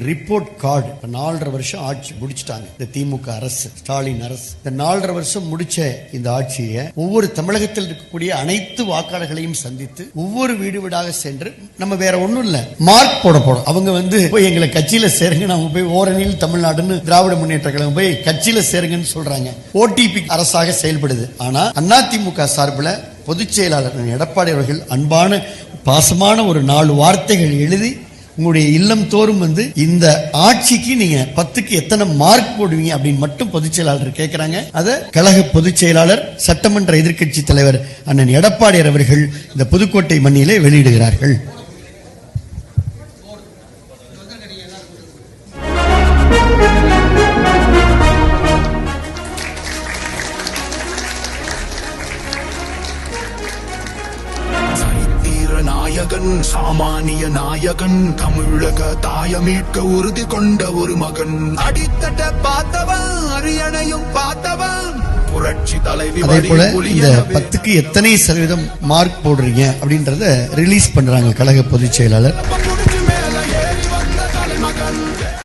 Report card 4.5 வருஷம் ஆட்சி முடிச்சிட்டாங்க இந்த திமுக அரசு, ஸ்டாலின் அரசு. இந்த 4.5 வருஷம் முடிச்ச இந்த ஆட்சியை ஒவ்வொரு தமிழகத்தில் இருக்கக்கூடிய அனைத்து வாக்காளர்களையும் சந்தித்து ஒவ்வொரு வீடு வீடாக சென்று நம்ம வேற ஒண்ணும் இல்ல மார்க் போட போறோம். அவங்க போய் எங்களை கட்சியில சேருங்க, நம்ம போய் ஓரணியில் தமிழ்நாடுன்னு திராவிட முன்னேற்ற கழகம் போய் கட்சியில சேருங்கன்னு சொல்றாங்க. ஓடிபி அரசாக செயல்படுது. ஆனா அதிமுக சார்பில் பொதுச் செயலாளர் எடப்பாடி அவர்கள் அன்பான பாசமான ஒரு 4 வார்த்தைகள் எழுதி உங்களுடைய இல்லம் தோறும் இந்த ஆட்சிக்கு நீங்க 10க்கு எத்தனை மார்க் போடுவீங்க அப்படின்னு மட்டும் பொதுச் செயலாளர் கேட்கிறாங்க. அத கழக பொதுச் செயலாளர் சட்டமன்ற எதிர்க்கட்சி தலைவர் அண்ணன் எடப்பாடி அவர்கள் இந்த புதுக்கோட்டை மண்ணிலே வெளியிடுகிறார்கள். நாயகன், சாமானிய நாயகன், தமிழக தாயமீட்க உறுதி கொண்ட ஒரு மகன். அடித்தட்ட பார்த்தவன், அரியணையும் பார்த்தவன், புரட்சி தலைவி. அதே போல இந்த 10க்கு எத்தனை சதவீதம் மார்க் போடுறீங்க அப்படின்றத ரிலீஸ் பண்றாங்க கழக பொதுச் செயலாளர்.